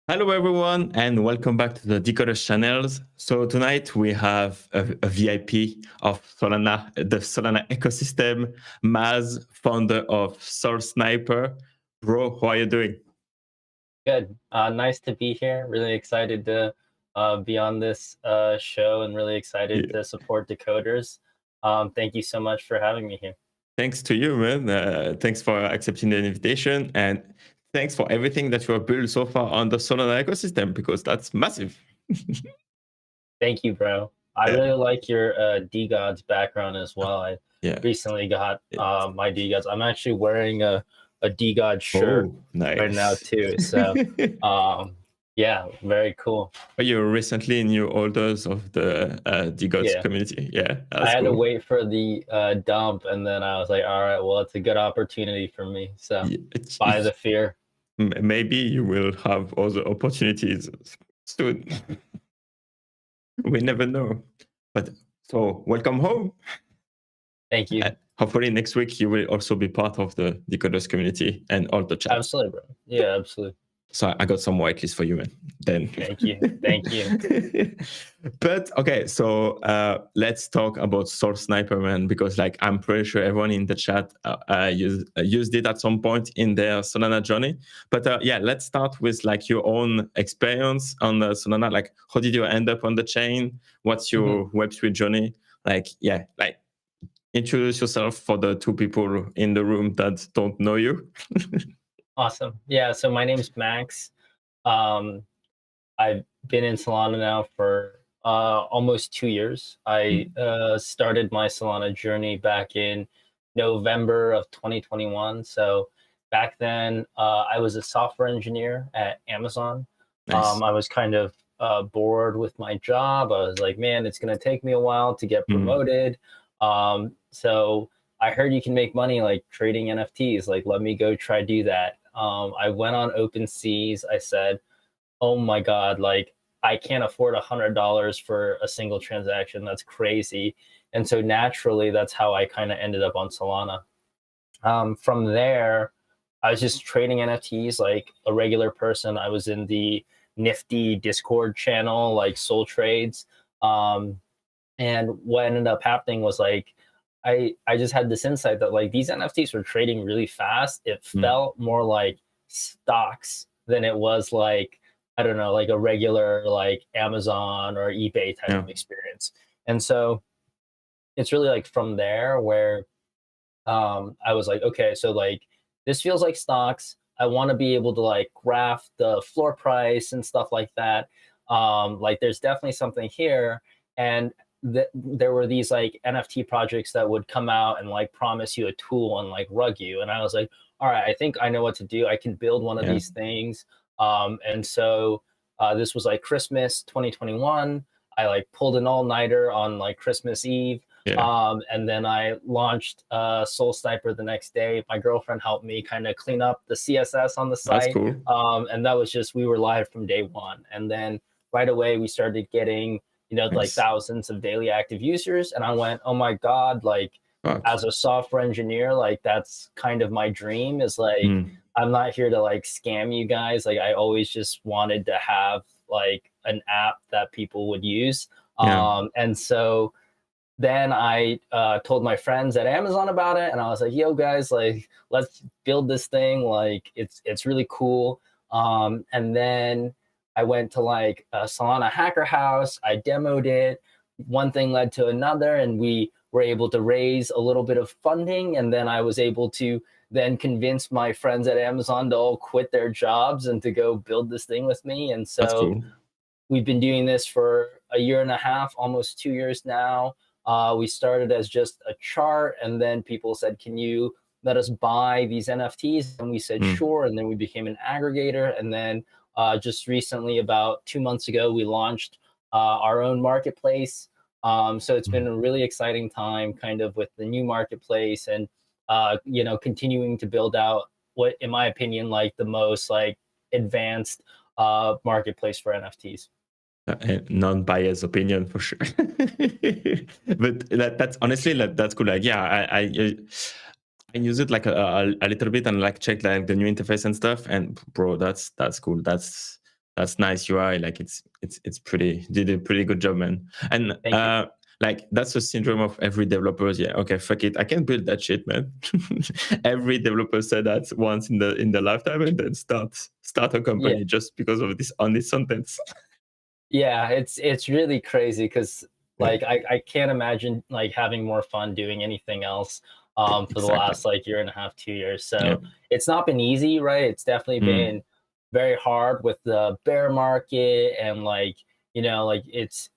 Hello, everyone, and welcome back to the Decoders channels. So tonight we have a VIP of Solana, the Solana ecosystem, Maz, founder of Soul Sniper. Bro, how are you doing? Good. Nice to be here. Really excited to be on this show and really excited Yeah. to support Decoders. Thank you so much for having me here. Thanks to you, man. Thanks for accepting the invitation, and thanks for everything that you have built so far on the Solana ecosystem, because that's massive. Thank you, bro. I Yeah, really like your DGods background as well. I yeah. recently got Yeah. my DGods. I'm actually wearing a DGod shirt Oh, right now nice. too. So yeah, very cool. Are you recently new holders of the Gods Yeah. community? Yeah, I that's had to cool. wait for the dump, and then I was like, all right, well, it's a good opportunity for me. So Yeah, buy the fear. maybe you will have other opportunities soon. We never know. But so welcome home. Thank you. Hopefully next week you will also be part of the Decoders community and all the chats. Absolutely, bro. Yeah, absolutely. So I got some whitelist for you, man. Then. Thank you. Thank you. But okay, so let's talk about Soul Sniper, man, because like I'm pretty sure everyone in the chat used it at some point in their Solana journey. But yeah, let's start with like your own experience on the Solana. Like, how did you end up on the chain? What's Mhm. your Web3 journey? Like, yeah, like introduce yourself for the two people in the room that don't know you. Awesome. Yeah, so my name's Max. Um, I've been in Solana now for almost 2 years. I started my Solana journey back in November of 2021. So back then, I was a software engineer at Amazon. Nice. I was kind of bored with my job. I was like, man, it's going to take me a while to get Mm. promoted. So I heard you can make money like trading NFTs. Like, let me go try do that. I went on OpenSeas. I said, oh my God, like I can't afford $100 for a single transaction. That's crazy. And so naturally, that's how I kind of ended up on Solana. From there, I was just trading NFTs like a regular person. I was in the Nifty Discord channel, like Soul Trades. Um, and what ended up happening was like I just had this insight that like these NFTs were trading really fast. It Mm. felt more like stocks than it was like, I don't know, like a regular like Amazon or eBay type Yeah. of experience. And so it's really like from there where I was like, okay, so like this feels like stocks. I want to be able to like graph the floor price and stuff like that. Like there's definitely something here. And there were these like NFT projects that would come out and like promise you a tool and like rug you. And I was like, all right, I think I know what to do. I can build one of Yeah. these things. And so this was like Christmas 2021. I like pulled an all-nighter on like Christmas Eve. Yeah. And then I launched Soul Sniper the next day. My girlfriend helped me kind of clean up the CSS on the That's site. cool. And that was just, we were live from day one. And then right away, we started getting, like Nice. thousands of daily active users. And I went, oh my God, like Fuck. as a software engineer, like that's kind of my dream is like, Mm. I'm not here to like scam you guys. Like I always just wanted to have like an app that people would use. Yeah. And so then I told my friends at Amazon about it, and I was like, "Yo, guys, like, let's build this thing. Like, it's really cool." And then I went to like a Solana Hacker House. I demoed it. One thing led to another, and we were able to raise a little bit of funding. And then I was able to then convince my friends at Amazon to all quit their jobs and to go build this thing with me. And That's so cool. we've been doing this for a year and a half, almost 2 years now. We started as just a chart, and then people said, "Can you let us buy these NFTs?" And we said, Mm. "Sure." And then we became an aggregator. And then just recently, about 2 months ago, we launched our own marketplace. So it's been Mm. a really exciting time, kind of with the new marketplace, and continuing to build out what, in my opinion, like the most like advanced marketplace for NFTs. A non-biased opinion for sure. But that's honestly that's cool. Like, yeah, I use it like a little bit and like check like the new interface and stuff. And bro, that's cool. That's That's nice UI. Like it's pretty, did a pretty good job, man. And Thank you. like that's the syndrome of every developer. Yeah, okay, fuck it, I can build that shit, man. Every developer said that once in the lifetime, and then start a Yeah. company just because of this on this sentence. Yeah, it's really crazy because Yeah, like I can't imagine like having more fun doing anything else for the exactly. last like year and a half, 2 years. Yeah. So it's not been easy, right? It's definitely Mm, been very hard with the bear market and like, like it's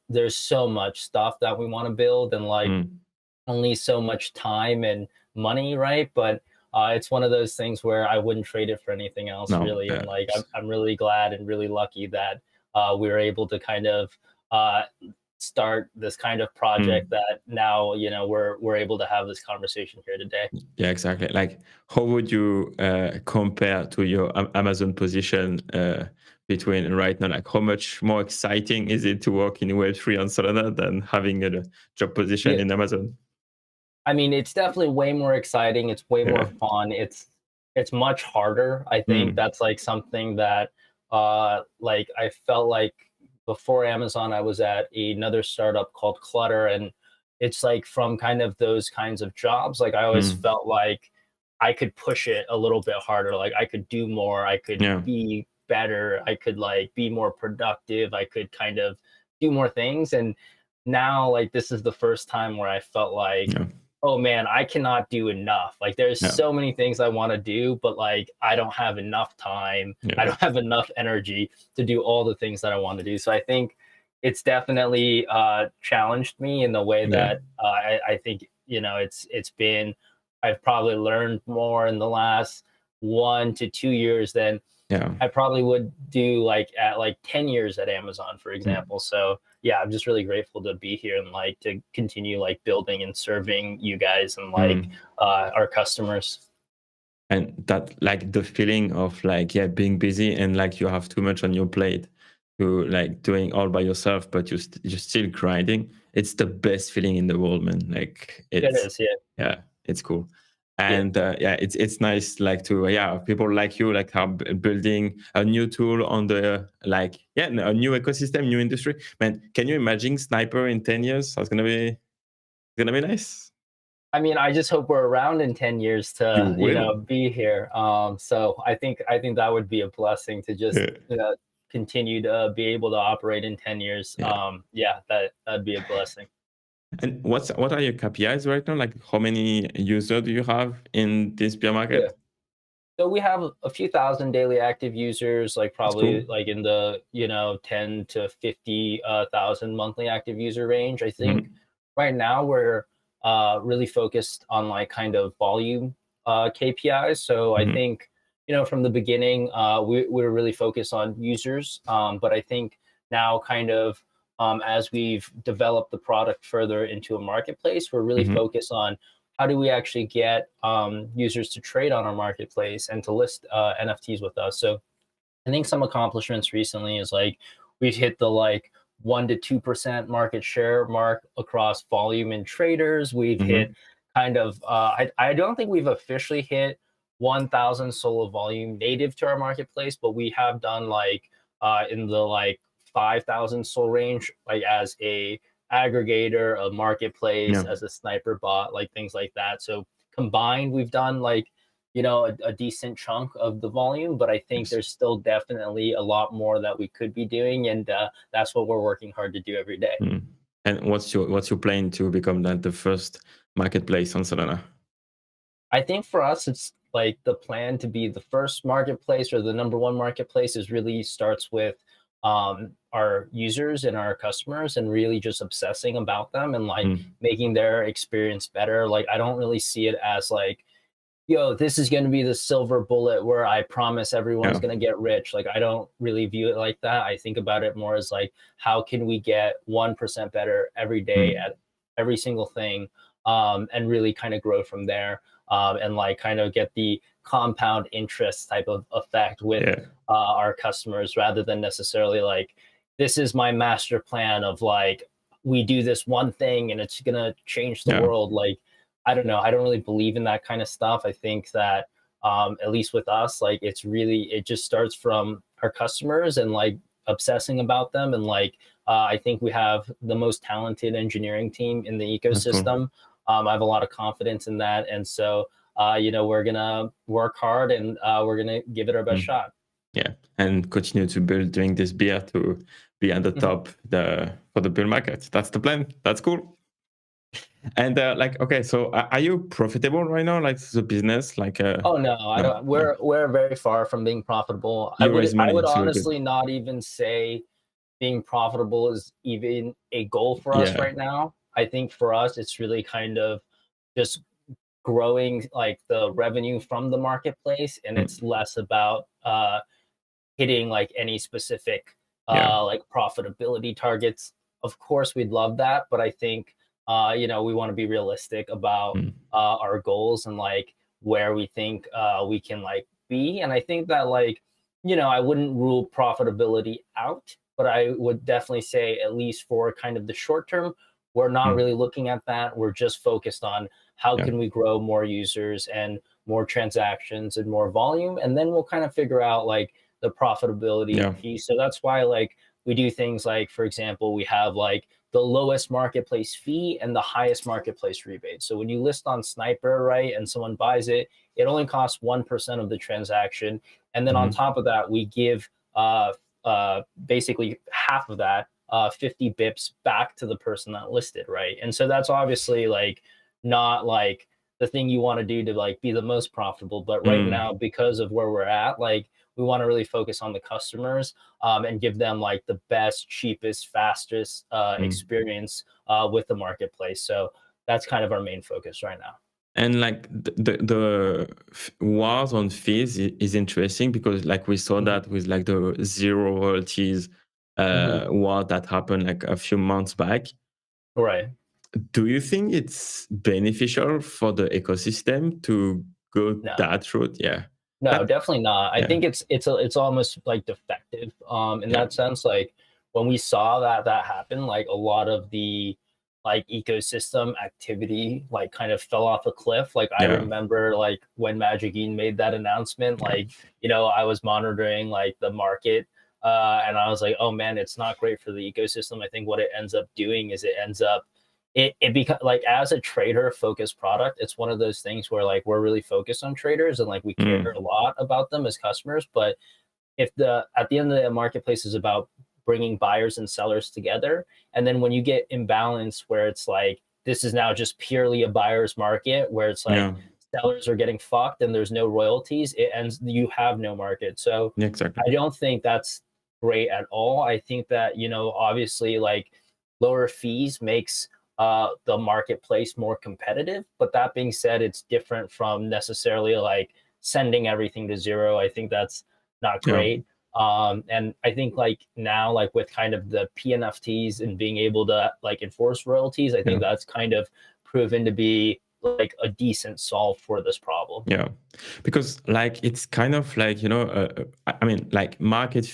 there's so much stuff that we want to build and like mm. only so much time and money, right? But it's one of those things where I wouldn't trade it for anything else, No, really. And yeah. like, I'm really glad and really lucky that we were able to kind of uh, start this kind of project Mm. that now, we're able to have this conversation here today. Yeah, exactly. Like, how would you compare to your Amazon position between right now? Like, how much more exciting is it to work in Web3 on Solana than having a job position Yeah, in Amazon? I mean, it's definitely way more exciting. It's way more Yeah. fun. It's much harder. I think Mm. that's like something that like I felt like before Amazon, I was at another startup called Clutter, and it's like from kind of those kinds of jobs, like I always Mm. felt like I could push it a little bit harder. Like I could do more, I could Yeah. be better, I could like be more productive, I could kind of do more things. And now like this is the first time where I felt like, Yeah. oh man, I cannot do enough. Like there's Yeah. so many things I want to do, but like I don't have enough time. I Yeah. don't have enough energy to do all the things that I want to do. So I think it's definitely challenged me in the way Yeah. that I think it's been. I've probably learned more in the last 1 to 2 years than Yeah. I probably would do like at like 10 years at Amazon, for Mm. example. So yeah, I'm just really grateful to be here and like to continue like building and serving you guys and like Mm. our customers. And that, like, the feeling of like, yeah, being busy and like you have too much on your plate to like doing all by yourself, but you're still grinding. It's the best feeling in the world, man. Like It it's, is, yeah. yeah, it's cool. Yeah. And yeah, it's nice like to, yeah, people like you like are building a new tool on the, like, yeah, a new ecosystem, new industry, man. Can you imagine Sniper in 10 years? That's gonna be nice. I mean, I just hope we're around in 10 years You to, will. be here. So I think that would be a blessing to just Yeah. continue to be able to operate in 10 years. Yeah. Yeah, that'd be a blessing. And what are your KPIs right now? Like, how many users do you have in this beer Yeah. market? So we have a few thousand daily active users, like That's probably cool. like in the 10 to 50 thousand monthly active user range. I think Mhm. right now we're really focused on like kind of volume KPIs. So I Mhm. think from the beginning we were really focused on users, but I think now kind of as we've developed the product further into a marketplace, we're really Mhm. focused on how do we actually get users to trade on our marketplace and to list NFTs with us. So I think some accomplishments recently is like we've hit the like 1 to 2% market share mark across volume and traders. We've hit Mhm. kind of I don't think we've officially hit 1,000 solo volume native to our marketplace, but we have done like in the like 5,000 soul range, like as a aggregator, a marketplace, Yeah. as a sniper bot, like things like that. So combined, we've done like a decent chunk of the volume, but I think Nice. there's still definitely a lot more that we could be doing, and that's what we're working hard to do every day. Mm. And what's your plan to become like the first marketplace on Solana? I think for us, it's like the plan to be the first marketplace or the number one marketplace is really starts with our users and our customers and really just obsessing about them and like Mm. making their experience better. Like I don't really see it as like yo, this is going to be the silver bullet where I promise everyone's Yeah. going to get rich. Like, I don't really view it like that. I think about it more as like, how can we get 1% better every day Mm. at every single thing, and really kind of grow from there, and like kind of get the compound interest type of effect with Yeah. our customers rather than necessarily like, this is my master plan of like, we do this one thing and it's going to change the Yeah. world. Like, I don't know. I don't really believe in that kind of stuff. I think that at least with us, like it just starts from our customers and like obsessing about them. And like I think we have the most talented engineering team in the That's cool. ecosystem. I have a lot of confidence in that, and so we're gonna work hard and we're gonna give it our best Mm. shot. Yeah, and continue to build during this beer to be at the Mhm. top for the bull market. That's the plan. That's cool. And like, okay, so are you profitable right now? Like the business, like, Oh no, I no, don't. no, We're very far from being profitable. you raise I money, would so we're good. honestly not even say being profitable is even a goal for us Yeah. right now. I think for us, it's really kind of just growing like the revenue from the marketplace, and it's Mm, less about hitting like any specific yeah. like profitability targets. Of course, we'd love that, but I think we want to be realistic about Mm, our goals and like where we think we can like be. And I think that like I wouldn't rule profitability out, but I would definitely say at least for kind of the short term, we're not mm, really looking at that. We're just focused on how yeah. can we grow more users and more transactions and more volume, and then we'll kind of figure out like the profitability Yeah. piece. So that's why like we do things like, for example, we have like the lowest marketplace fee and the highest marketplace rebate. So when you list on Sniper, right, and someone buys it, it only costs 1% of the transaction. And then on Mhm. top of that, we give basically half of that, 50 bips back to the person that listed, right? And so that's obviously like not like the thing you want to do to like be the most profitable. But right Mm, now, because of where we're at, like we want to really focus on the customers and give them like the best, cheapest, fastest mm. experience with the marketplace. So that's kind of our main focus right now. And like wars on fees is interesting because like we saw Mhm. that with like the zero royalties Mhm. war that happened like a few months back. Right. Do you think it's beneficial for the ecosystem to go No. that route? Yeah. No, That definitely not. I yeah, think it's almost like defective in yeah, that sense. Like when we saw that happen, like a lot of the like ecosystem activity like kind of fell off a cliff. Like I yeah, remember like when Magic Eden made that announcement, yeah. like I was monitoring like the market and I was like, oh man, it's not great for the ecosystem. I think what it ends up doing is it ends up it becomes like as a trader focused product, it's one of those things where like we're really focused on traders and like we care Mm, a lot about them as customers. But if the at the end of the marketplace is about bringing buyers and sellers together, and then when you get imbalance where it's like this is now just purely a buyer's market where it's like yeah, sellers are getting fucked and there's no royalties, it ends you have no market. So yeah, exactly. I don't think that's great at all. I think that obviously like lower fees makes the marketplace more competitive, but that being said, it's different from necessarily like sending everything to zero. I think that's not Yeah. great. And I think like now, like with kind of the PNFTs and being able to like enforce royalties, I think Yeah. that's kind of proven to be like a decent solve for this problem. Yeah, because like it's kind of like I mean like marketplace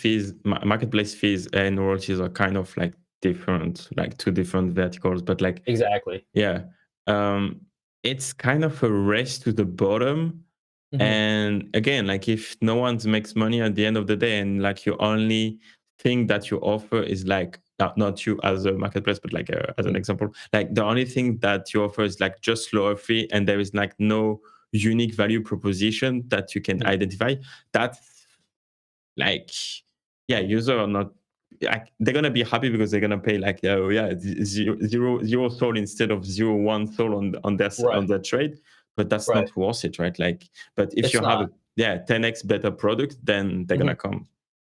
fees and royalties are kind of like different, like two different verticals. But like Exactly. yeah, um, it's kind of a race to the bottom. Hmm. And again, like if no one makes money at the end of the day, and like your only thing that you offer is like not you as a marketplace, but like as an example, like the only thing that you offer is like just lower fee, and there is like no unique value proposition that you can Hmm. identify. That's like yeah, user are not like they're gonna be happy because they're gonna pay like oh yeah zero soul instead of 0 1 soul on Right. their trade, but that's Right. not worth it, right? Like, but if It's you have a not. yeah 10x better product, then they're gonna Mhm. come.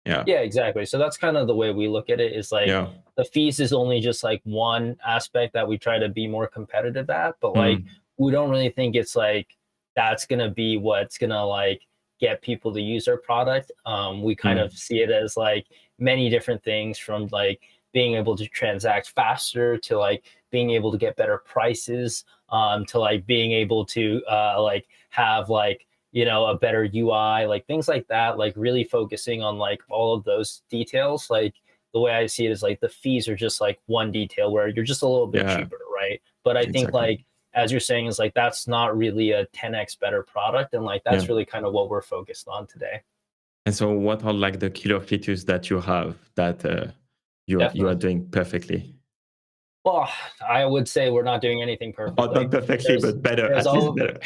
Yeah, Yeah, exactly. So that's kind of the way we look at it is like yeah, the fees is only just like one aspect that we try to be more competitive at, but like mm, we don't really think it's like that's gonna be what's gonna like get people to use our product. We kind of mm, see it as like many different things from like being able to transact faster to like being able to get better prices, to like being able to like have like a better UI, like things like that, like really focusing on like all of those details. Like the way I see it is like the fees are just like one detail where you're just a little bit yeah, cheaper, right? But I think exactly. like as you're saying is like that's not really a 10x better product, and like Yeah. that's really kind of what we're focused on today. And so what are like the killer features that you have that you are Definitely. doing perfectly? Well, I would say we're not doing anything Or not perfectly. perfectly, There's but better, there's at least all better.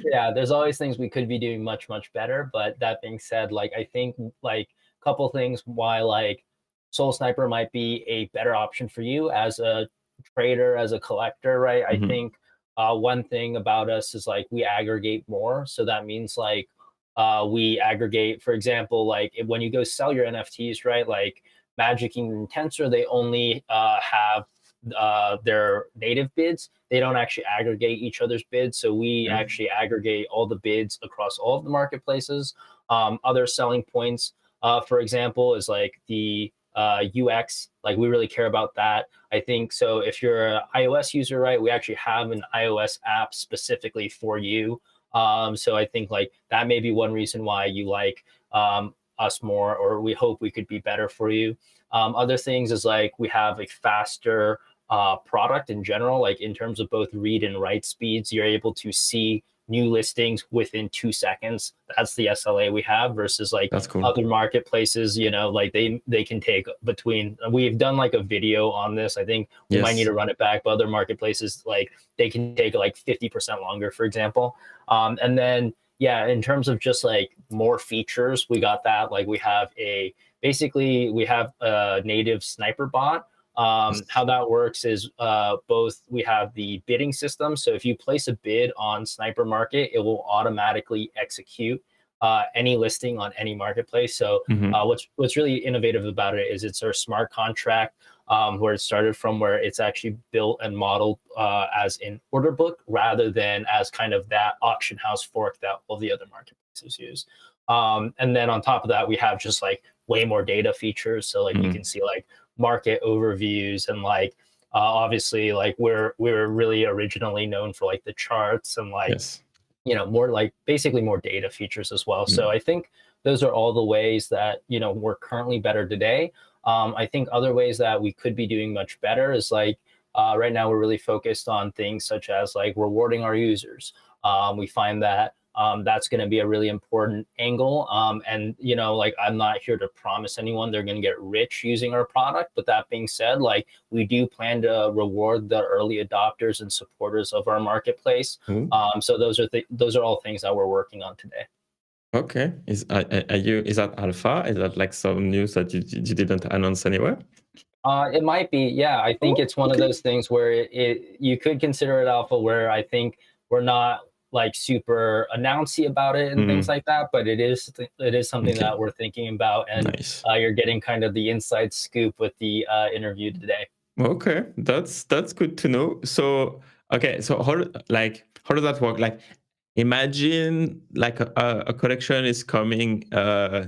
yeah, there's always things we could be doing much better. But that being said, like I think like a couple things why like Soul Sniper might be a better option for you as a trader, as a collector, right? I Mhm. think one thing about us is like we aggregate more. So that means like we aggregate, for example, like when you go sell your NFTs, right? Like Magic and Tensor, they only have their native bids. They don't actually aggregate each other's bids. So we Yeah. actually aggregate all the bids across all of the marketplaces. Other selling points, for example, is like the UX. Like we really care about that. I think so. If you're an iOS user, right, we actually have an iOS app specifically for you. So I think like that may be one reason why you like us more, or we hope we could be better for you. Other things is like we have a faster product in general, like in terms of both read and write speeds. You're able to see new listings within 2 seconds. That's the SLA we have versus like That's cool. other marketplaces, you know, like they can take between, we've done like a video on this. I think we might need Yes. to run it back, but other marketplaces, like they can take like 50% longer, for example. And then, yeah, in terms of just like more features, we got that. Like we have basically we have a native sniper bot. How Yes. that works is both we have the bidding system. So if you place a bid on Sniper Market, it will automatically execute any listing on any marketplace. So Mhm. what's really innovative about it is it's our smart contract, where it started from, where it's actually built and modeled as an order book rather than as kind of that auction house fork that all the other marketplaces use. And then on top of that, we have just like way more data features. So like you can Mhm. see like market overviews and like obviously like we're really originally known for like the charts and like, Yes. you know, more like basically more data features as well. So Mm. I think those are all the ways that, you know, we're currently better today. I think other ways that we could be doing much better is like right now we're really focused on things such as like rewarding our users. We find that that's going to be a really important angle. And you know, like I'm not here to promise anyone they're going to get rich using our product, but that being said, like we do plan to reward the early adopters and supporters of our marketplace. Ooh. So those are all things that we're working on today. Okay. Is that alpha? Is that like some news that you didn't announce anywhere? It might be, yeah. I think Oh, it's one of okay. those things where you could consider it alpha, where I think we're not like super announcy about it and things Mm. like that, but it is something Okay. that we're thinking about, and Nice. you're getting kind of the inside scoop with the interview today. Okay, that's good to know. So, okay, so how does that work? Like, imagine like a collection is coming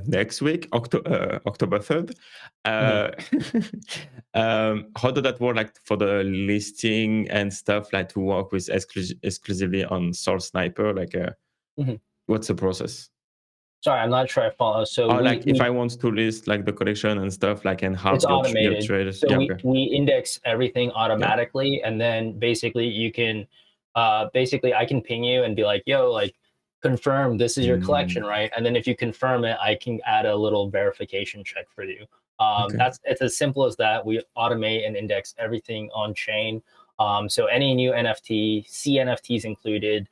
next week, October 3rd. Mhm, Uh, how does that work? Like for the listing and stuff, like to work with exclusively on Source Sniper. Like, mhm. what's the process? Sorry, I'm not sure I follow. So Or we like if we I want to list like the collection and stuff, like and It's have your automated. traders. So Yeah, we okay. we index everything Yeah. automatically, and then basically you can basically I can ping you and be like, yo, like confirm this is your collection, Mm, right? And then if you confirm it, I can add a little verification check for you. okay. It's as simple as that. We automate and index everything on chain. So any new NFT, CNFTs included,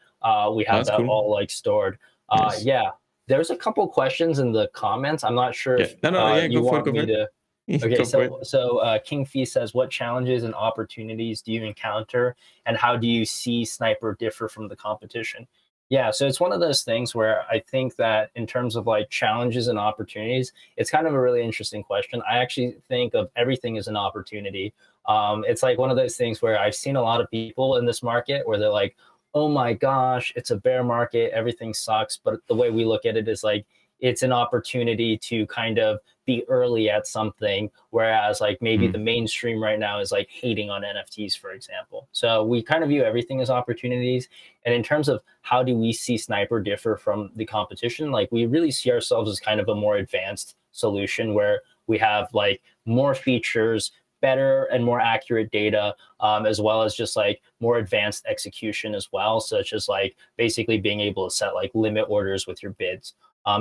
we have That's that cool. all like stored. Yes. Yeah, there's a couple questions in the comments. I'm not sure Yeah. if No, no, yeah, you go for it, want go for me it. to. Okay, Go for it. so King Fee says, what challenges and opportunities do you encounter, and how do you see Sniper differ from the competition? Yeah, so it's one of those things where I think that in terms of like challenges and opportunities, it's kind of a really interesting question. I actually think of everything as an opportunity. It's like one of those things where I've seen a lot of people in this market where they're like, "Oh my gosh, it's a bear market, everything sucks." But the way we look at it is like it's an opportunity to kind of be early at something, whereas like maybe the Mm. mainstream right now is like hating on NFTs, for example. So we kind of view everything as opportunities. And in terms of how do we see Sniper differ from the competition, like we really see ourselves as kind of a more advanced solution where we have like more features, better and more accurate data, as well as just like more advanced execution as well, such as like basically being able to set like limit orders with your bids.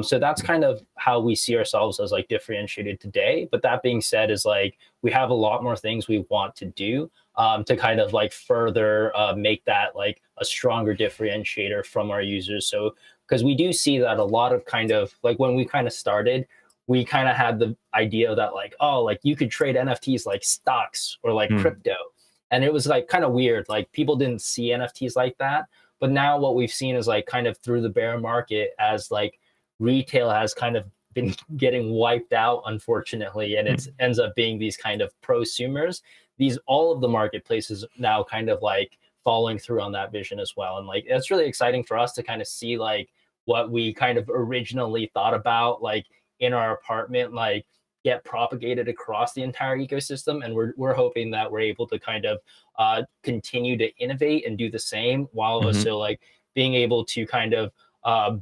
So that's kind of how we see ourselves as like differentiated today. But that being said, is like we have a lot more things we want to do, to kind of like further make that like a stronger differentiator from our users. So because we do see that a lot of kind of like when we kind of started, we kind of had the idea that like, oh, like you could trade NFTs like stocks or like Mm. crypto. And it was like kind of weird. Like people didn't see NFTs like that. But now what we've seen is like kind of through the bear market, as like retail has kind of been getting wiped out, unfortunately, and it Mm. ends up being these kind of prosumers. These all of the marketplaces now kind of like following through on that vision as well. And like it's really exciting for us to kind of see like what we kind of originally thought about like in our apartment like get propagated across the entire ecosystem. And we're hoping that we're able to kind of continue to innovate and do the same, while Mhm. also like being able to kind of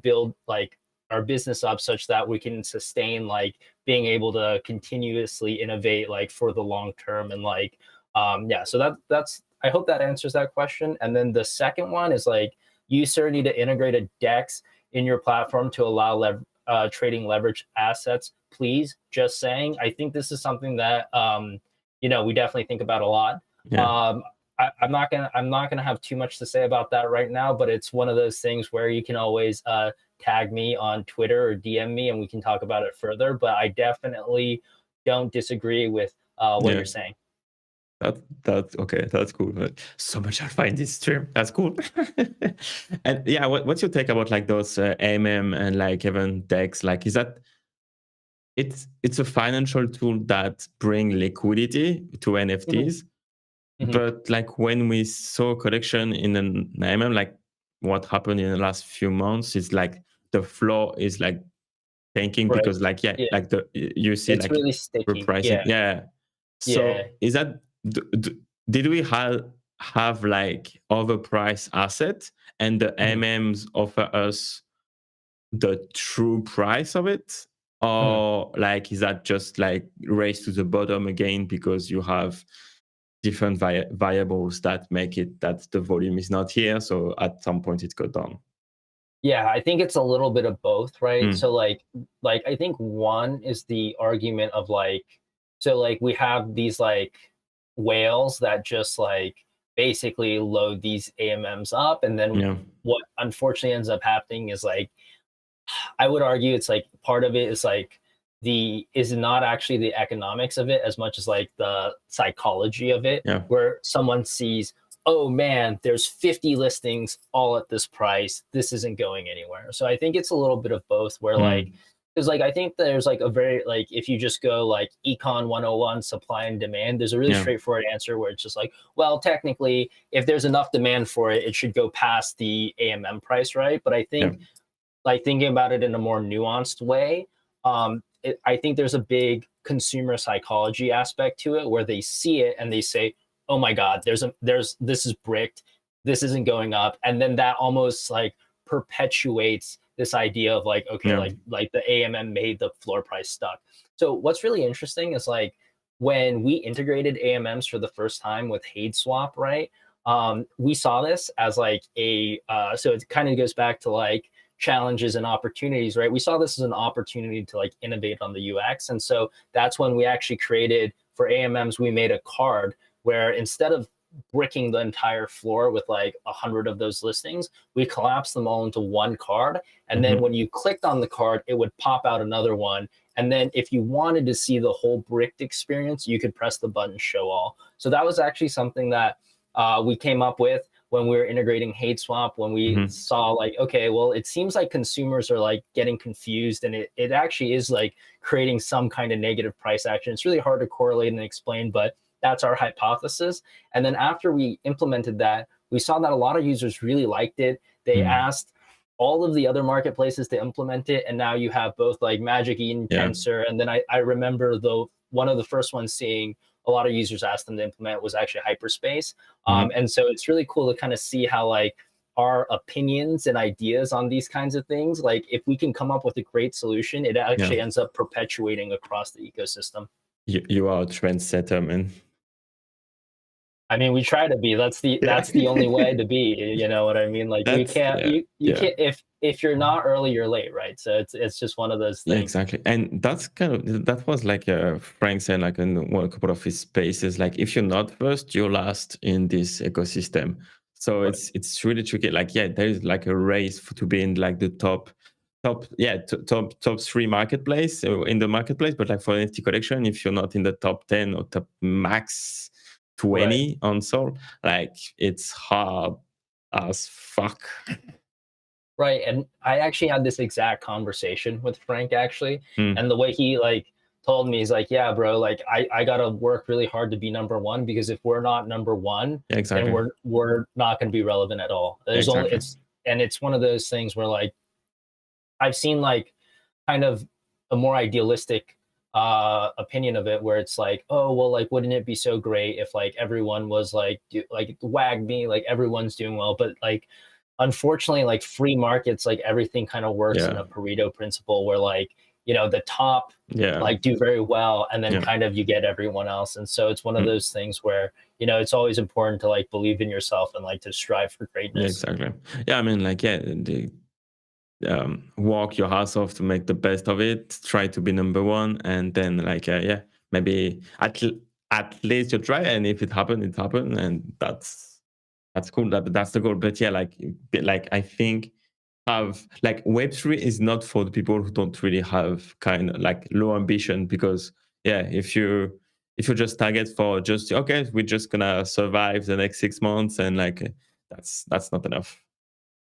build like our business up such that we can sustain like being able to continuously innovate like for the long term. And like yeah, so that's I hope that answers that question. And then the second one is like you sir need to integrate a dex in your platform to allow trading leverage assets, please. Just saying, I think this is something that we definitely think about a lot. Yeah. um, I'm not gonna have too much to say about that right now, but it's one of those things where you can always tag me on Twitter or DM me and we can talk about it further. But I definitely don't disagree with what Yeah. you're saying. That's okay. That's cool. So much alpha in this stream. That's cool. And yeah, what's your take about like those AMM and like even DEX? Like, is that it's a financial tool that bring liquidity to Mhm, NFTs, mhm. but like when we saw collection in an AMM, like what happened in the last few months is like the floor is like tanking Right. because like yeah, Yeah. like you see It's like really sticky. repricing. Yeah. Yeah. Yeah. So is that did we have like overpriced asset and the Mhm, AMMs offer us the true price of it? mhm. Or like is that just like race to the bottom again because you have different variables that make it that the volume is not here, so at some point it goes down? Yeah, I think it's a little bit of both, right? So Mm, like I think one is the argument of like, so like we have these like whales that just like basically load these AMMs up, and then yeah, what unfortunately ends up happening is like I would argue it's like part of it is like the is not actually the economics of it as much as like the psychology of it, yeah. where someone sees, oh man, there's 50 listings all at this price, this isn't going anywhere. So I think it's a little bit of both, where like Mm, because like I think there's like a very like if you just go like econ 101 supply and demand, there's a really yeah, straightforward answer where it's just like, well, technically if there's enough demand for it, it should go past the AMM price, right? But I yeah, think like thinking about it in a more nuanced way, I think there's a big consumer psychology aspect to it where they see it and they say, "Oh my God, there's this is bricked, this isn't going up," and then that almost like perpetuates this idea of like, okay, yeah. like the AMM made the floor price stuck. So what's really interesting is like when we integrated AMMs for the first time with Hate Swap, right? We saw this as like a so it kind of goes back to like challenges and opportunities, right? We saw this as an opportunity to like innovate on the UX. And so that's when we actually created for AMMs, we made a card where instead of bricking the entire floor with like 100 of those listings, we collapsed them all into one card. And then Mhm. when you clicked on the card, it would pop out another one. And then if you wanted to see the whole bricked experience, you could press the button show all. So that was actually something that we came up with when we were integrating Hate Swap, when we Mhm. saw like, okay, well, it seems like consumers are like getting confused, and it actually is like creating some kind of negative price action. It's really hard to correlate and explain, but that's our hypothesis. And then after we implemented that, we saw that a lot of users really liked it. They Mm, asked all of the other marketplaces to implement it, and now you have both like Magic Eden, yeah. Tensor, and then I remember though one of the first ones seeing a lot of users ask them to implement was actually Hyperspace. Mhm. And so it's really cool to kind of see how like our opinions and ideas on these kinds of things, like if we can come up with a great solution, it Yeah. actually ends up perpetuating across the ecosystem. You are a trendsetter, man. I mean, we try to be. Yeah. That's the only way to be. You know what I mean? Like we That's can't yeah, you yeah. can't if you're not early, you're late, right? So it's just one of those Yeah, things. exactly. And that's kind of that was like Frank said, like in one couple of his spaces, like if you're not first, you're last in this ecosystem. So Right. it's really tricky. Like, yeah, there is like a race to be in like the top three marketplace in the marketplace. But like for NFT collection, if you're not in the top 10 or top max Right. 20 on Sol, like it's hard as fuck. Right. And I actually had this exact conversation with Frank actually. Mm, And the way he like told me, he's like, yeah, bro, like I gotta work really hard to be number one because if we're not number one, yeah, then exactly. we're not gonna be relevant at all. Yeah, There's only exactly. it's and it's one of those things where like I've seen like kind of a more idealistic opinion of it where it's like, oh well, like wouldn't it be so great if like everyone was like like wag me, like everyone's doing well, but like unfortunately like free markets, like everything kind of works in Yeah, a Pareto principle where like, you know, the top yeah, like do very well and then yeah. kind of you get everyone else. And so it's one of Mm. those things where, you know, it's always important to like believe in yourself and like to strive for Yeah, greatness. exactly. Yeah, I mean, like, yeah, walk your ass off to make the best of it. Try to be number one, and then, like, yeah, maybe at least you try, and if it happened, it happened, and that's cool. That's the goal. But yeah, like I think have like Web3 is not for the people who don't really have kind of like low ambition because yeah, if you just target for just okay, we're just gonna survive the next 6 months and like that's not enough.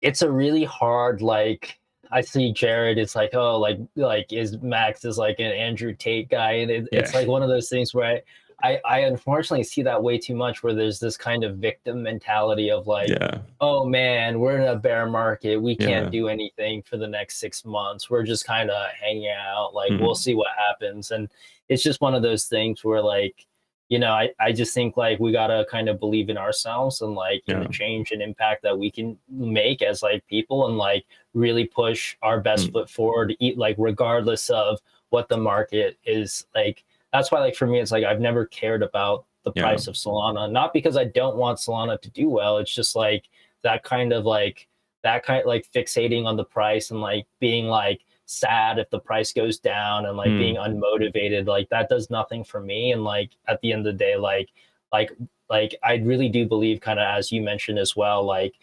It's a really hard like I see Jared, it's like, oh, like is Max is like an Andrew Tate guy, and Yeah, it's like one of those things where I unfortunately see that way too much where there's this kind of victim mentality of like, yeah, oh man, we're in a bear market, we can't yeah. do anything for the next 6 months, we're just kind of hanging out, like we'll Mhm. see what happens. And it's just one of those things where like, you know, I just think like we gotta kind of believe in ourselves and like in the Yeah. change and impact that we can make as like people and like really push our best Mm. foot forward, eat like regardless of what the market is like. That's why like for me, it's like I've never cared about the Yeah. price of Solana, not because I don't want Solana to do well. It's just like that kind of like that kind of like fixating on the price and like being like sad if the price goes down and like being Mm. unmotivated, like that does nothing for me. And like at the end of the day, like like I really do believe, kind of as you mentioned as well, like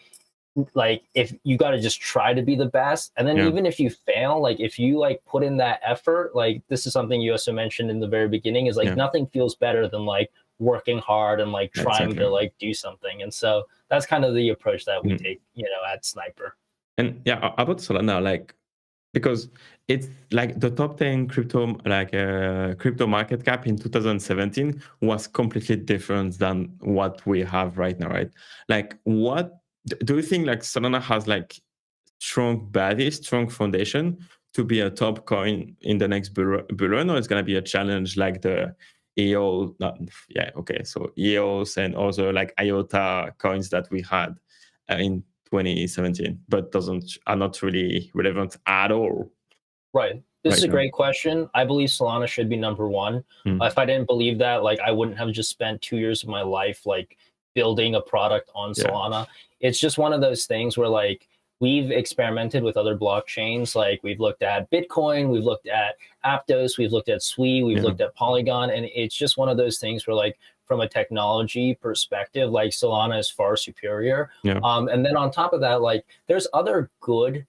if you got to just try to be the best, and then Yeah. even if you fail, like if you like put in that effort, like this is something you also mentioned in the very beginning, is like Yeah. nothing feels better than like working hard and like trying Exactly. to like do something. And so that's kind of the approach that we Mm. take, you know, at Sniper. And yeah, about Solana, like because it's like the top 10 crypto market cap in 2017 was completely different than what we have right now, right? Like what do you think like Solana has like strong body, strong foundation to be a top coin in the next bull run, or it's gonna be a challenge like the EO, not, yeah, okay, so EOS and also like IOTA coins that we had in 2017, but doesn't are not really relevant at all Right. This is right a now. great question. I believe Solana should be number one. Mm, If I didn't believe that, like I wouldn't have just spent 2 years of my life like building a product on yeah, Solana. It's just one of those things where like we've experimented with other blockchains. Like we've looked at Bitcoin, we've looked at Aptos, we've looked at Sui, we've yeah, looked at Polygon, and it's just one of those things where like from a technology perspective, like Solana is far superior. yeah, And then on top of that, like there's other good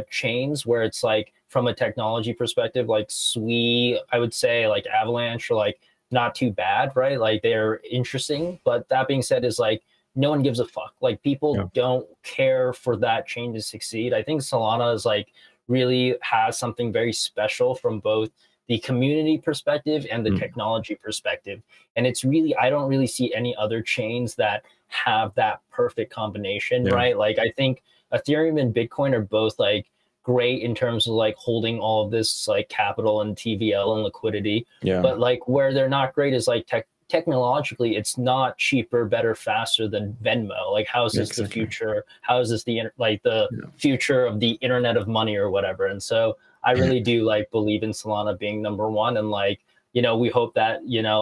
chains where it's like from a technology perspective, like Sui, I would say like Avalanche are like not too bad, right? Like they're interesting. But that being said, is like no one gives a fuck. Like yeah, people don't care for that chain to succeed. I think Solana is like really has something very special from both the community perspective and the mm, technology perspective. And it's really, I don't really see any other chains that have that perfect combination, yeah, right? Like I think Ethereum and Bitcoin are both like great in terms of like holding all of this like capital and TVL and liquidity. yeah, But like where they're not great is like technologically, it's not cheaper, better, faster than Venmo. Like how is yeah, this the exactly. future? How is this like the Yeah. future of the internet of money or whatever? And so I really do like believe in Solana being number one. And like we hope that,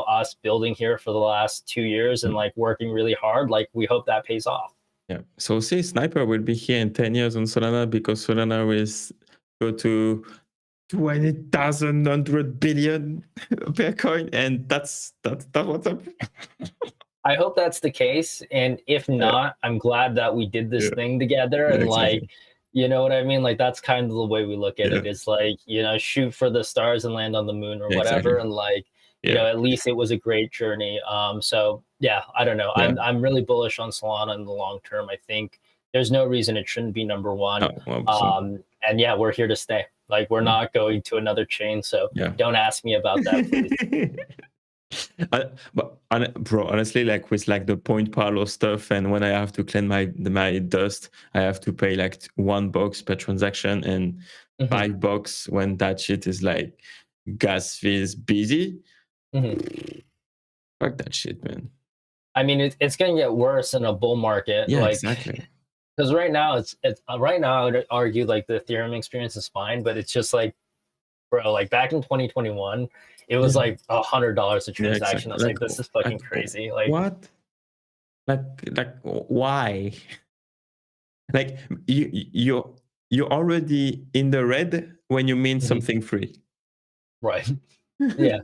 us building here for the last 2 years and like working really hard, like we hope that pays off. Yeah. So say Sniper will be here in 10 years on Solana because Solana will go to 20,000 100 billion per coin, and that's what's up. I hope that's the case. And if Yeah, not, I'm glad that we did this yeah, thing together. yeah, And like, exactly. you know what I mean? Like that's kind of the way we look at Yeah, it. It's like, shoot for the stars and land on the moon or yeah, whatever. exactly. And like, Yeah, at least it was a great journey. So yeah, I don't know. yeah. I'm really bullish on Solana in the long term. I think there's no reason it shouldn't be number one. Oh, 100%. And yeah, we're here to stay. Like we're not going to another chain. So Yeah. don't ask me about that, please. Bro, honestly, like with like the point parlor stuff, and when I have to clean my dust, I have to pay like $1 per transaction and Mhm, $5 when that shit is like gas fees busy. mhm. Fuck that shit, man. I mean, it's going to get worse in a bull market, Yeah, like exactly. because right now it's right now I would argue like the Ethereum experience is fine, but it's just like, bro, like back in 2021, it Yeah, was like $100 a yeah, transaction. I exactly. was like, this is fucking crazy. Like, What? Like why? Like you're already in the red when you mean mhm, something free. right, yeah,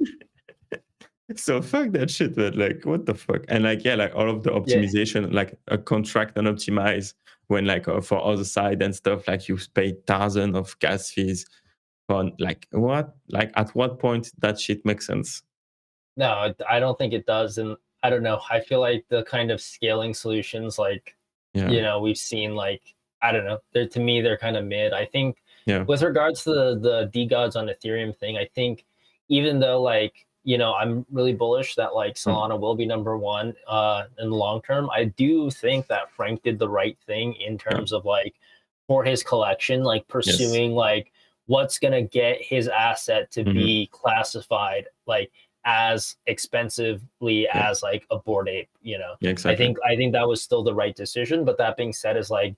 So fuck that shit, man. Like, what the fuck? And like, yeah, like all of the yeah. optimization, like a contract and optimize when like for other side and stuff, like you pay thousands of gas fees for like what? Like at what point that shit makes sense? No, I don't think it does, and I don't know. I feel like the kind of scaling solutions, like Yeah, we've seen, like I don't know. They're to me, they're kind of mid. I think yeah, with regards to the D gods on Ethereum thing, I think even though like I'm really bullish that like mm, Solana will be number one in the long term, I do think that Frank did the right thing in yeah, terms of like for his collection, like yes, pursuing like what's gonna get his asset to hmm, be classified like as expensively yeah, as like a board ape. yeah, I exactly. think I think that was still the right decision. But that being said, is like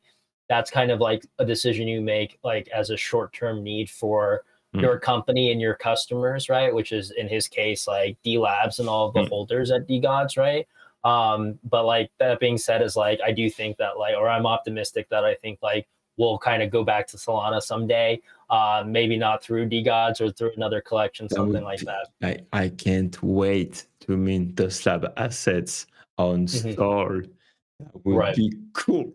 that's kind of like a decision you make like as a short-term need for Mm, your company and your customers, right? Which is in his case like D Labs and all of the mm. holders at D Gods, right? But like that being said, is like I do think that like, or I'm optimistic that I think like we'll kind of go back to Solana someday. Maybe not through D Gods or through another collection, That something would like be, that. I can't wait to mint the slab assets on Mhm. store. That would Right. be cool.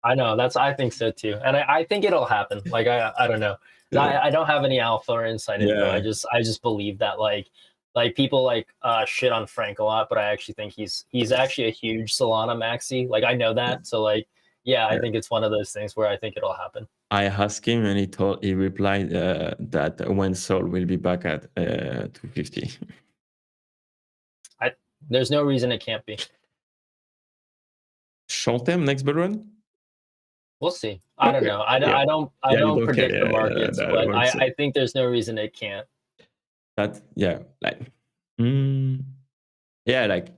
I know I think so too, and I think it'll happen. Like I don't know. Yeah, I don't have any alpha or inside info. yeah, I just believe that like people like shit on Frank a lot, but I actually think he's actually a huge Solana maxi. Like I know yeah. that, so like yeah, I Yeah. think it's one of those things where I think it'll happen. I asked him and he replied that when Sol will be back at 250. I There's no reason it can't be. Short term next bull run? We'll see. I don't Okay. know. Yeah. I Yeah, you don't don't care. predict the Yeah, yeah, markets, that but works. I think there's no reason it can't. That yeah, like mm, yeah, like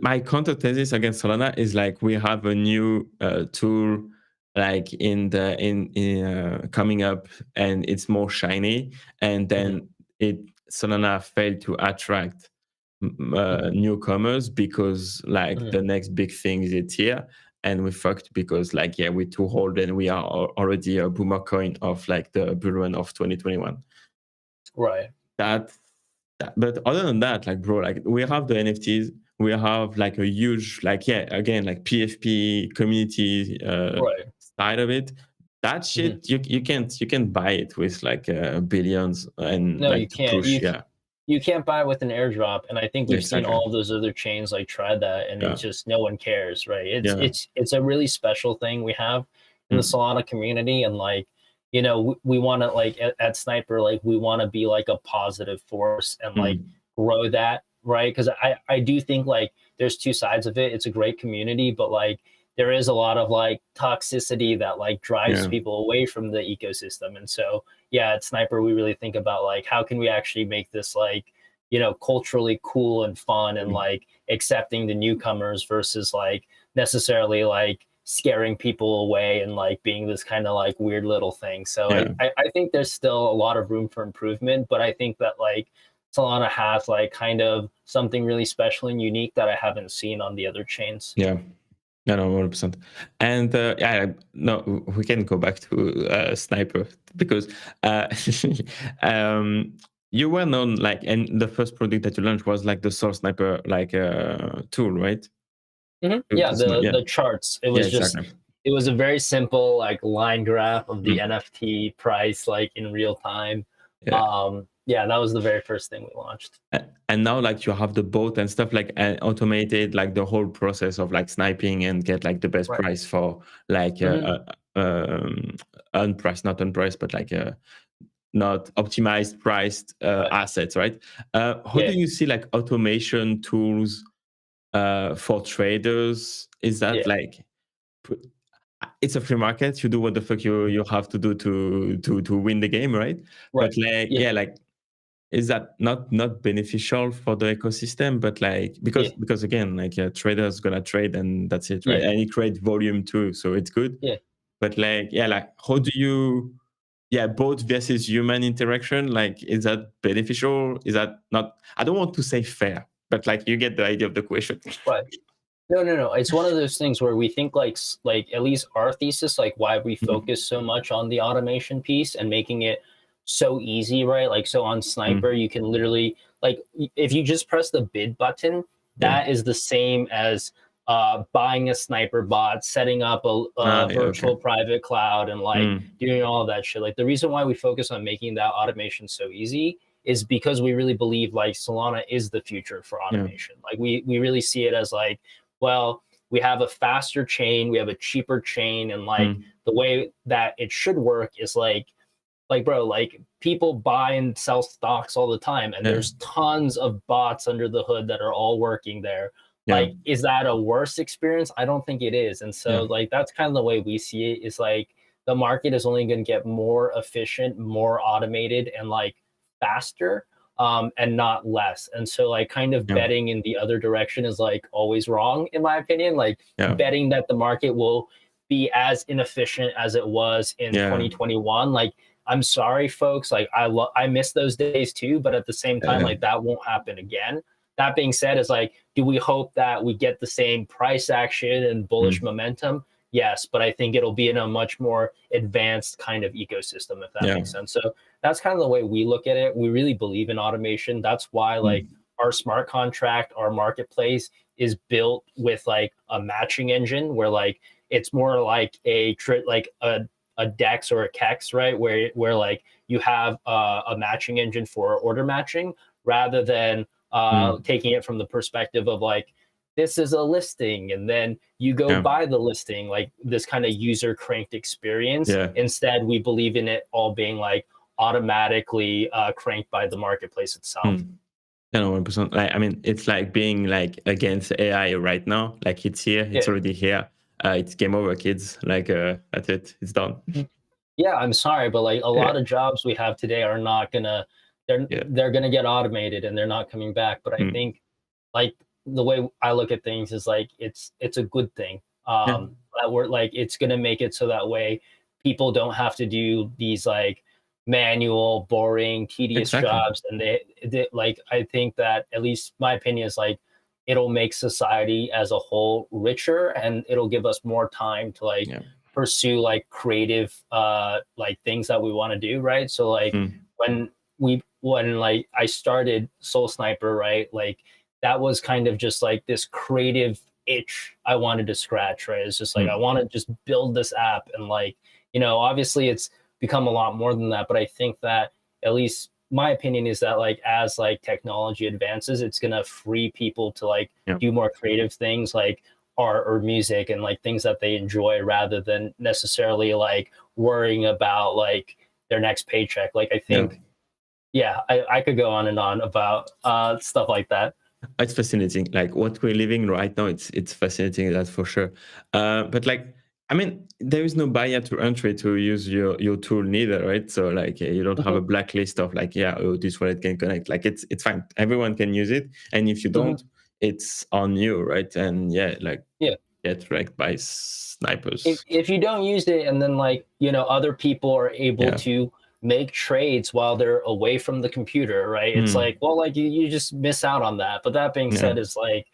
my counter thesis against Solana is like we have a new tool like in coming up and it's more shiny, and Mhm, then it Solana failed to attract mhm, newcomers because like mhm. the next big thing is it's here, and we fucked because like yeah we're too old and we are already a boomer coin of like the bull run of 2021. Right. that, but other than that, like bro, like we have the NFTs, we have like a huge like yeah again like PFP community Right. side of it. That Mhm. shit you can't buy it with like billions and No, you like to can't. push. Yeah, You can't buy with an airdrop, and I think yeah, we've seen exactly. all of those other chains like try that, and Yeah, it's just no one cares, right? yeah, It's a really special thing we have in the mm, Solana community, and like we want to like at Sniper, like we want to be like a positive force and like mm, grow that, right? Because I do think like there's two sides of it. It's a great community, but like there is a lot of like toxicity that like drives yeah, people away from the ecosystem, and so yeah, at Sniper, we really think about like how can we actually make this like culturally cool and fun and mm, like accepting the newcomers versus like necessarily like scaring people away and like being this kind of like weird little thing. So Yeah. I think there's still a lot of room for improvement, but I think that like Solana has like kind of something really special and unique that I haven't seen on the other chains. Yeah. No, no, 100%. And yeah, no, we can go back to Sniper because uh, you were known like, and the first product that you launched was like the Source Sniper like tool, right? Yeah, Yeah, the charts. It yeah, was just exactly. it was a very simple like line graph of the Mm. NFT price like in real time. Yeah. Yeah, that was the very first thing we launched. And now like you have the bot and stuff like automated like the whole process of like sniping and get like the best Right. price for like hmm unpriced, not unpriced, but like not optimized priced Right. assets, right? How Yeah. do you see like automation tools for traders? Is that Yeah. like pr- it's a free market, you do what the fuck you have to do to win the game, right? Right. But like Yeah. yeah, like is that not beneficial for the ecosystem? But like Yeah. because again, like a trader's gonna trade and that's it, right? Yeah. And he create volume too, so it's good. Yeah. But like yeah, like how do you yeah, both versus human interaction, like is that beneficial? Is that not, I don't want to say fair, but like you get the idea of the question. Right. No, no, no. It's one of those things where we think like like at least our thesis, like why we Mhm. focus so much on the automation piece and making it so easy, right? Like so on Sniper, Mm. you can literally like if you just press the bid button, Yeah. that is the same as buying a Sniper bot, setting up Ah, a yeah, okay. virtual private cloud, and like Mm. doing all of that shit. Like the reason why we focus on making that automation so easy is because we really believe like Solana is the future for Yeah. automation. Like we really see it as like, well, we have a faster chain, we have a cheaper chain, and like Mm. the way that it should work is like bro, like people buy and sell stocks all the time, and Yeah. there's tons of bots under the hood that are all working there. Yeah. Like, is that a worse experience? I don't think it is. And so Yeah. like that's kind of the way we see it, is like the market is only going to get more efficient, more automated, and like faster, and not less. And so like kind of Yeah. betting in the other direction is like always wrong in my opinion. Like Yeah. betting that the market will be as inefficient as it was in Yeah. 2021, like I'm sorry folks, like I miss those days too, but at the same time Yeah. like that won't happen again. That being said, is like, do we hope that we get the same price action and bullish Mm. momentum? Yes, but I think it'll be in a much more advanced kind of ecosystem, if that Yeah. makes sense. So that's kind of the way we look at it. We really believe in automation. That's why like Mm. our smart contract, our marketplace is built with like a matching engine where like it's more like like a dex or a kex, right, where like you have a matching engine for order matching, rather than Mm. taking it from the perspective of like this is a listing and then you go Yeah. buy the listing, like this kind of user cranked experience. Yeah. Instead, we believe in it all being like automatically cranked by the marketplace itself. Mm. Yeah, no, 100%. Like, I mean, it's like being like against AI right now. Like it's here, Yeah. it's already here. It's game over, kids. Like that's it. It's done. Yeah, I'm sorry, but like a Yeah. lot of jobs we have today are not gonna Yeah. they're gonna get automated and they're not coming back. But I Mm. think like the way I look at things is like it's a good thing. Yeah. That we're like it's gonna make it so that way people don't have to do these like manual, boring, tedious Exactly. jobs, and they like I think that at least my opinion is like it'll make society as a whole richer, and it'll give us more time to like Yeah. pursue like creative like things that we want to do, right? So like Mm. when when like I started Soul Sniper, right, like that was kind of just like this creative itch I wanted to scratch, right? It's just like I Mm. want to just build this app, and like obviously it's become a lot more than that, but I think that at least my opinion is that like as like technology advances, it's gonna free people to like Yeah. do more creative things like art or music and like things that they enjoy, rather than necessarily like worrying about like their next paycheck. Like I Yeah. think, yeah, I could go on and on about stuff like that. It's fascinating. Like what we're living right now, it's fascinating, that's for sure. But like, I mean, there is no barrier to entry to use your tool neither, right? So like, you don't have a hmm blacklist of like, yeah, oh, this wallet can connect. Like it's fine. Everyone can use it, and if you hmm don't, it's on you, right? And yeah, like Yeah. get wrecked by snipers. If you don't use it, and then like, other people are able Yeah. to make trades while they're away from the computer, right? It's Mm. like, well, like you just miss out on that. But that being Yeah. said, is like,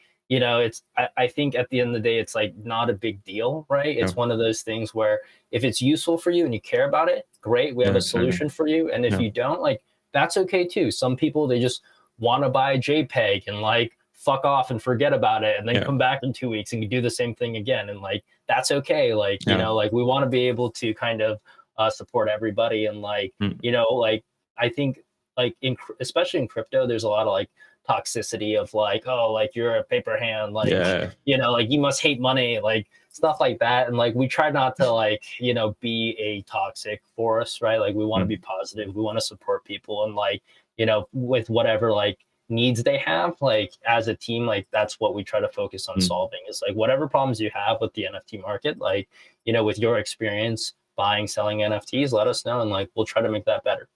I think at the end of the day, it's like not a big deal, right? Yeah. It's one of those things where if it's useful for you and you care about it, great, we have Yeah. a Exactly. solution for you. And if Yeah. you don't, like, that's okay too. Some people, they just want to buy a JPEG and like fuck off and forget about it and then Yeah. come back in 2 weeks and you do the same thing again. And like, that's okay. Like, Yeah. like we want to be able to kind of support everybody. And like, Mm. like I think like especially in crypto, there's a lot of like toxicity of like, oh, like you're a paper hand, like, Yeah. like you must hate money, like stuff like that. And like, we try not to like, be a toxic force, right? Like we want to be Mm. positive. We want to support people and like, with whatever like needs they have, like as a team, like that's what we try to focus on Mm. solving is like whatever problems you have with the NFT market, like, with your experience buying, selling NFTs, let us know and like we'll try to make that better.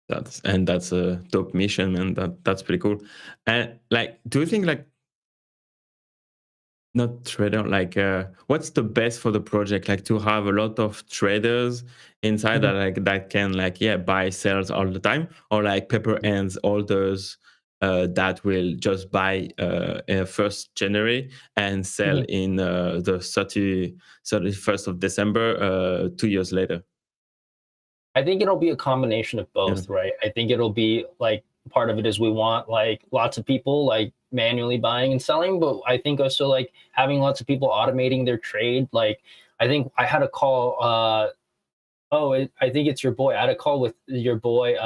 That's a dope mission, man. That's pretty cool. And like, do you think like not trader, like what's the best for the project? Like to have a lot of traders inside Mhm. that like that can like buy sells all the time, or like paper hands holders that will just buy 1st January and sell Mhm. in the 31st of December 2 years later. I think it'll be a combination of Yeah. both, right? I think it'll be like part of it is we want like lots of people like manually buying and selling, but I think also like having lots of people automating their trade. Like I think I had a call. I think it's your boy. I had a call with your boy,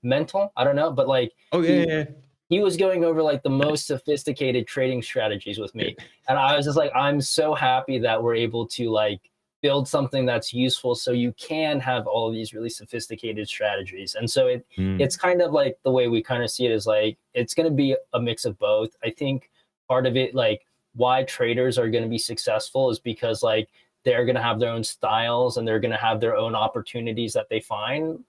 Mental. I don't know, but like Oh yeah, he yeah, he was going over like the most sophisticated trading strategies with yeah. me. And I was just like, I'm so happy that we're able to like build something that's useful so you can have all of these really sophisticated strategies. And so it's Mm, kind of like the way we kind of see it is like it's going to be a mix of both. I think part of it, like why traders are going to be successful is because like they're going to have their own styles and they're going to have their own opportunities that they find.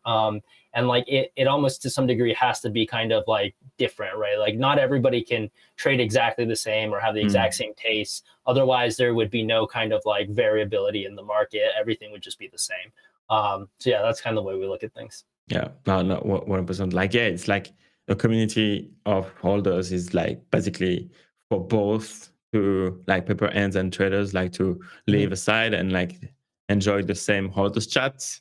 And like it almost to some degree has to be kind of like different, right? Like not everybody can trade exactly the same or have the exact mm. same tastes. Otherwise, there would be no kind of like variability in the market. Everything would just be the same. So yeah, that's kind of the way we look at things. Yeah, no, no, 100%. Like, yeah, it's like a community of holders is like basically for both to like paper hands and traders like to Mhm. live aside and like enjoy the same holders chats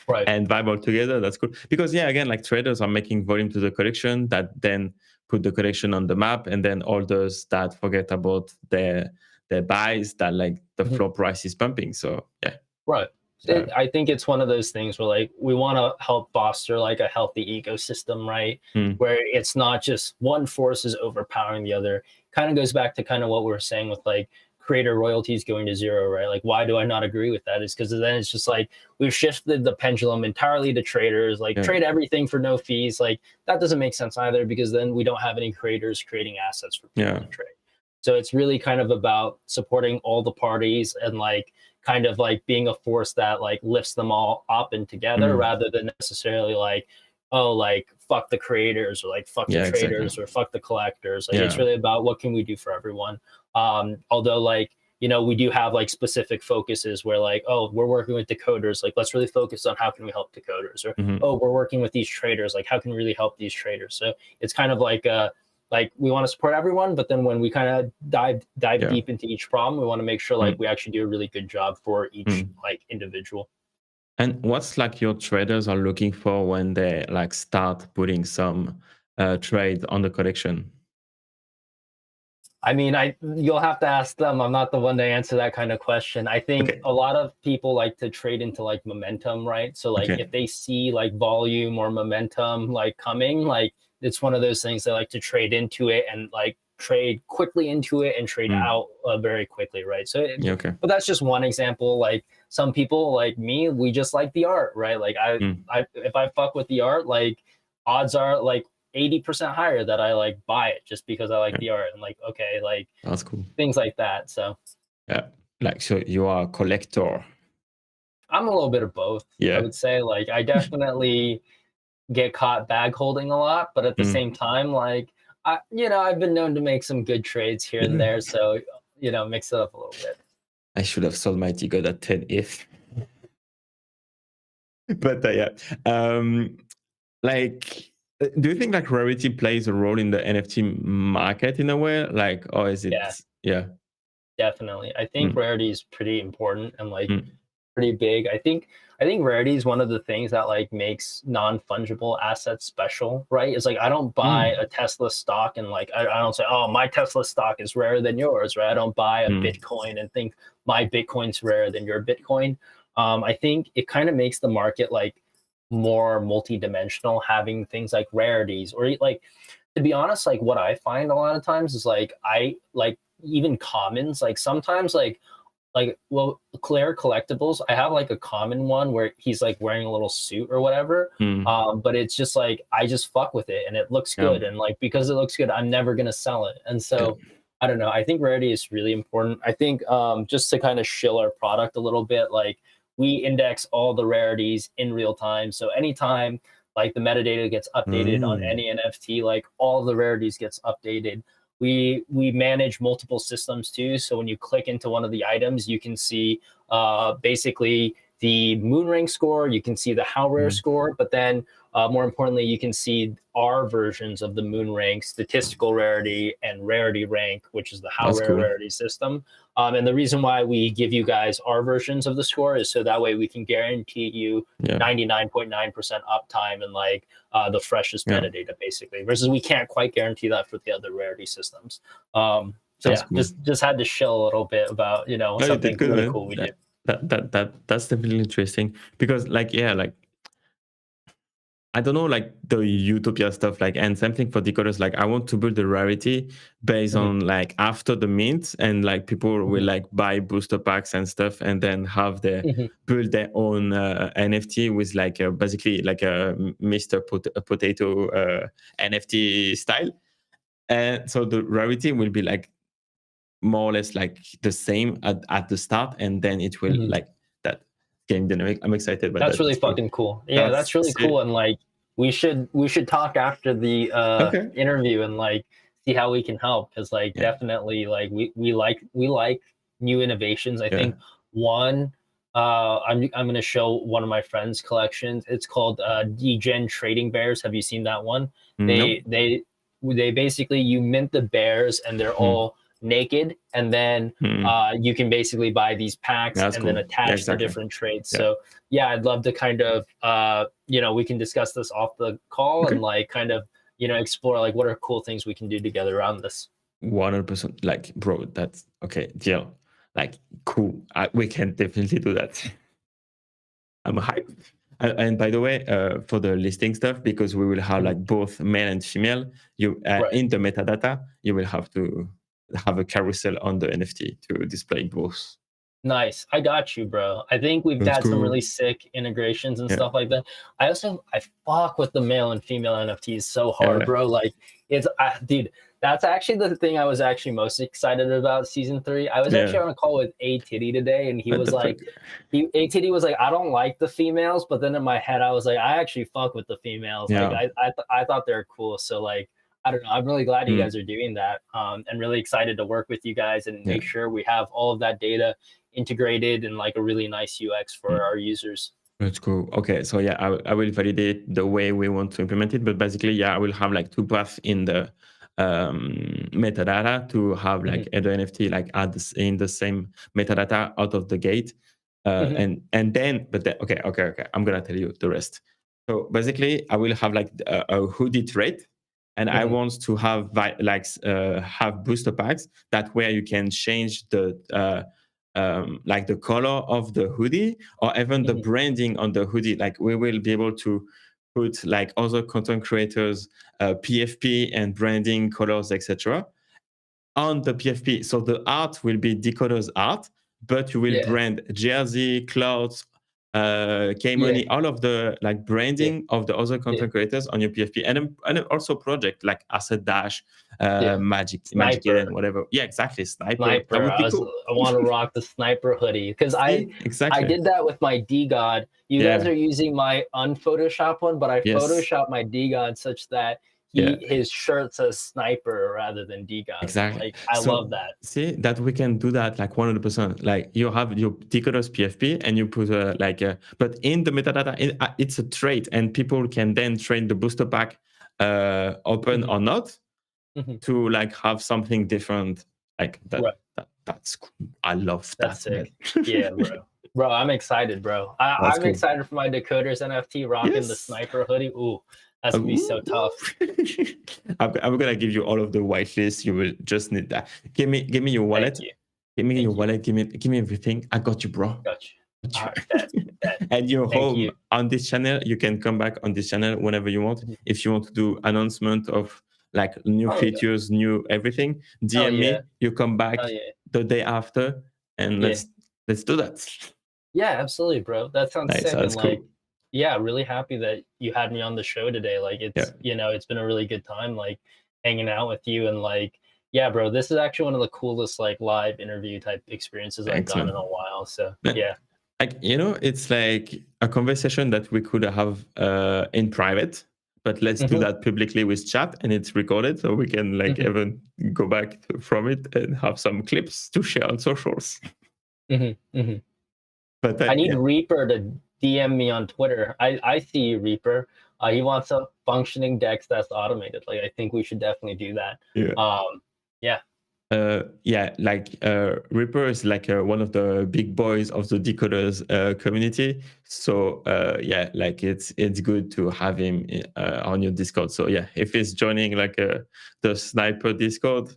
Right. and vibe all together. That's cool because yeah, again, like traders are making volume to the collection that then put the collection on the map, and then holders that forget about their buys that like the Mhm. floor price is pumping. So yeah, Right. so I think it's one of those things where like we want to help foster like a healthy ecosystem, right? mm, Where it's not just one force is overpowering the other. Kind of goes back to kind of what we were saying with like creator royalties going to zero, right? Like why do I not agree with that? Is because then it's just like we've shifted the pendulum entirely to traders, like yeah, trade everything for no fees. Like that doesn't make sense either because then we don't have any creators creating assets for people yeah, to trade. So it's really kind of about supporting all the parties and like kind of like being a force that like lifts them all up and together mm, rather than necessarily like, oh, like fuck the creators or like fuck the yeah, exactly. traders or fuck the collectors. Like it's Yeah. really about what can we do for everyone. Although like, we do have like specific focuses where like, oh, we're working with decoders, like let's really focus on how can we help decoders, or Mhm. oh, we're working with these traders, like how can we really help these traders. So it's kind of like we want to support everyone, but then when we kind of dive Yeah. deep into each problem, we want to make sure like Mm, we actually do a really good job for each mm. like individual. And what's like your traders are looking for when they like start putting some trade on the collection? I mean, I you'll have to ask them. I'm not the one to answer that kind of question. I think Okay. a lot of people like to trade into like momentum, right? So like Okay. if they see like volume or momentum like coming, like it's one of those things they like to trade into it and like trade quickly into it and trade Mm. out very quickly, right? So, Yeah. Okay. but that's just one example. Like some people like me, we just like the art, right? Like Mm. I if I fuck with the art, like odds are like 80% higher that I like buy it just because I like Yeah. the art and like okay, like That's cool. things like that. So Yeah. Like so you are a collector. I'm a little bit of both. I Yeah. would say like I definitely get caught bag holding a lot, but at the Mm. same time, like I've been known to make some good trades here and Yeah. there. So mix it up a little bit. I should have sold my Tigot at 10 if. But yeah, like, do you think like rarity plays a role in the NFT market in a way? Like, or is Yeah, it? Yeah. definitely. I think Mm, rarity is pretty important and like mm, pretty big. I think rarity is one of the things that like makes non-fungible assets special, right? It's like I don't buy mm, a Tesla stock and like I don't say, oh, my Tesla stock is rarer than yours, right? I don't buy a mm, Bitcoin and think my Bitcoin's rarer than your Bitcoin. I think it kind of makes the market like more multi-dimensional, having things like rarities or like, to be honest, like what I find a lot of times is like I like even commons, like sometimes well, Claire collectibles, I have like a common one where he's like wearing a little suit or whatever. mm. But it's just like I just fuck with it and it looks Yeah, good. And like because it looks good, I'm never gonna sell it. And yeah. so I don't know. I think rarity is really important. I think just to kind of shill our product a little bit, like we index all the rarities in real time. So anytime like the metadata gets updated on Mm, any NFT, like all the rarities gets updated. We manage multiple systems too. So when you click into one of the items, you can see basically the moon rank score, you can see the how rare mm. score, but then more importantly, you can see our versions of the moon rank, statistical rarity, and rarity rank, which is the how That's rare cool. rarity system. And the reason why we give you guys our versions of the score is so that way we can guarantee you Yeah, 99.9% uptime and like the freshest yeah. metadata, basically. Versus we can't quite guarantee that for the other rarity systems. So That's yeah, cool. just had to shill a little bit about No, you did something good, really man. cool we do. That's definitely interesting because, like, yeah, like I don't know, like the Utopia stuff, like, and same thing for decoders. Like, I want to build the rarity based Mhm, on like after the mint, and like people will mhm, like buy booster packs and stuff, and then have their mhm. build their own NFT with like basically like a Mr. Potato NFT style. And so the rarity will be like more or less like the same at the start, and then it will Mhm. like that game dynamic. I'm excited about That's that. really That's cool. fucking cool. Yeah, That's that's really sick. cool. And like we should talk after the Okay. interview and like see how we can help. Because like Yeah. definitely like we like new innovations. I Yeah. think one I'm gonna show one of my friends' collections. It's called Degen Trading Bears. Have you seen that one? Nope. They basically you mint the bears and they're Hmm. all naked, and then Hmm. you can basically buy these packs That's and then cool. Yeah, attach the exactly. different trades. Yeah. So yeah, I'd love to kind of we can discuss this off the call and Okay. like kind of explore like what are cool things we can do together around this. 100%. Like, bro, that's okay. Deal. Like, cool. We can definitely do that. I'm hyped. And by the way, for the listing stuff, because we will have Mhm. like both male and female, you Right. in the metadata, you will have to have a carousel on the NFT to display both. Nice. I got you, bro. I think we've Let's got some go. really sick integrations and Yeah. stuff like that. I fuck with the male and female NFTs so hard, Yeah. bro. Like dude, that's actually the thing I was actually most excited about season 3. I was Yeah. actually on a call with A Titty today and he What was the fuck? like A Titty was like, I don't like the females, but then in my head I was like, I actually fuck with the females. Like Yeah. I thought they're cool. So like I don't know. I'm really glad you Mm. guys are doing that, and really excited to work with you guys and Yeah. make sure we have all of that data integrated and like a really nice UX for Mm. our users. That's cool. Okay, so yeah, I will validate the way we want to implement it, but basically, yeah, I will have like two paths in the metadata to have Mhm, like the NFT like add in the same metadata out of the gate, mhm, and then, but then, okay, I'm gonna tell you the rest. So basically, I will have like a hoodie trait, and I mhm, want to have have booster packs that where you can change the like the color of the hoodie or even the mhm. branding on the hoodie. Like we will be able to put like other content creators PFP and branding colors, etc., on the PFP. So the art will be Decoder's art, but you will Yeah, brand Jersey, Clouds, yeah, K-Money, all of the like yeah, branding of the other yeah, content creators on your PFP, and then also project like Asset Dash, yeah. Magic Eden, Sniper, whatever. Yeah, exactly. Sniper. That sniper. would be cool. I want to rock the sniper hoodie because I See, I exactly. did that with my D God. You guys Yeah. are using my unphotoshopped one, but I Yes. photoshopped my D God such that his shirt says sniper rather than DGOS. Exactly. Like, I So love that. see that we can do that like 100%. Like you have your decoders PFP and you put but in the metadata, it's a trait, and people can then trade the booster pack open or not to like have something different like that. Right. That's cool. I love That's that, man. sick. Yeah, bro. Bro, I'm excited, bro. That's I'm cool. excited for my decoders NFT rocking the Yes. sniper hoodie. Ooh, that's gonna be so tough. I'm gonna give you all of the whitelist. You will just need that. Give me your wallet. Thank you. Give me Thank your you. wallet. Give me everything. I got you, bro. Got you. Got you. All right, bet. And you're Thank home you. on this channel. You can come back on this channel whenever you want. If you want to do announcement of like new features, new everything, DM me. You come back the day after, and let's do that. Yeah, absolutely, bro. That sounds Nice. sick. That's And like, cool. yeah, really happy that you had me on the show today. Like, it's it's been a really good time, like hanging out with you. And like, yeah, bro, this is actually one of the coolest like live interview type experiences I've done in a while. So yeah. Like, it's like a conversation that we could have in private, but let's do that publicly with chat, and it's recorded, so we can like even go back from it and have some clips to share on socials. But I need Reaper to DM me on Twitter. I see you, Reaper. He wants a functioning DEX that's automated. Like, I think we should definitely do that. Like Reaper is like one of the big boys of the decoders community. So like it's good to have him on your Discord. So yeah, if he's joining like the sniper Discord,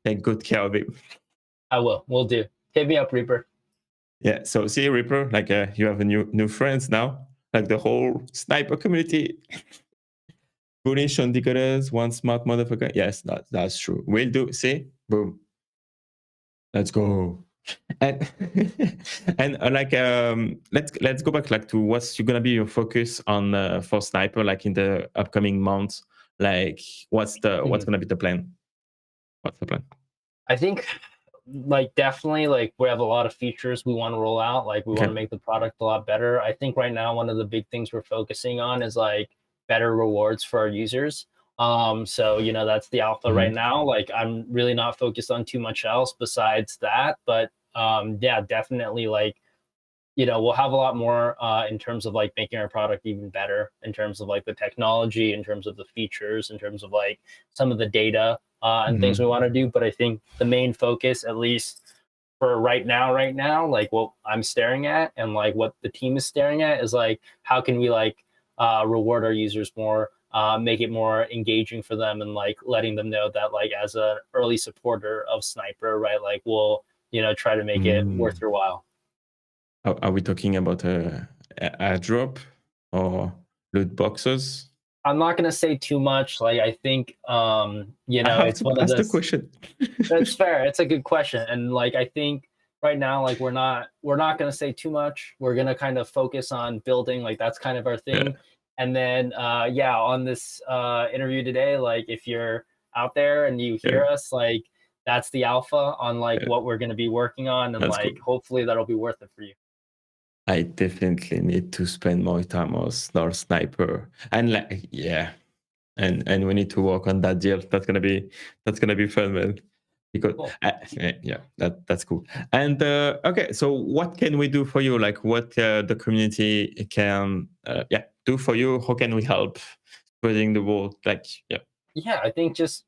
take good care of him. I will. We'll do. Hit me up, Reaper. Yeah. So see, Reaper, like you have a new friends now. Like the whole sniper community. Bullish on decoders, one smart motherfucker. Yes, that's true. Will do. See, boom. Let's go. And like let's go back like to what's gonna be your focus on for sniper like in the upcoming months. Like what's gonna be the plan? What's the plan? I think like definitely like we have a lot of features we want to roll out. Like we want to make the product a lot better. I think right now one of the big things we're focusing on is like better rewards for our users. So that's the alpha right now. Like I'm really not focused on too much else besides that, but yeah, definitely like we'll have a lot more in terms of like making our product even better, in terms of like the technology, in terms of the features, in terms of like some of the data and things we want to do. But I think the main focus, at least for right now, like what I'm staring at and like what the team is staring at is like, how can we like reward our users more, make it more engaging for them, and like letting them know that like as an early supporter of Sniper, right, like we'll try to make it worth your while. Are we talking about a airdrop or loot boxes? I'm not going to say too much. Like, I think, it's one of those. That's the question. That's fair. It's a good question. And like, I think right now, like we're not going to say too much. We're going to kind of focus on building, like that's kind of our thing. Yeah. And then, on this interview today, like if you're out there and you hear us, like that's the alpha on like what we're going to be working on. And that's like, hopefully that'll be worth it for you. I definitely need to spend more time on Sniper, and like and we need to work on that deal. That's gonna be fun, man. Because that's cool. And okay, so what can we do for you? Like what the community can do for you? How can we help spreading the word? Like I think just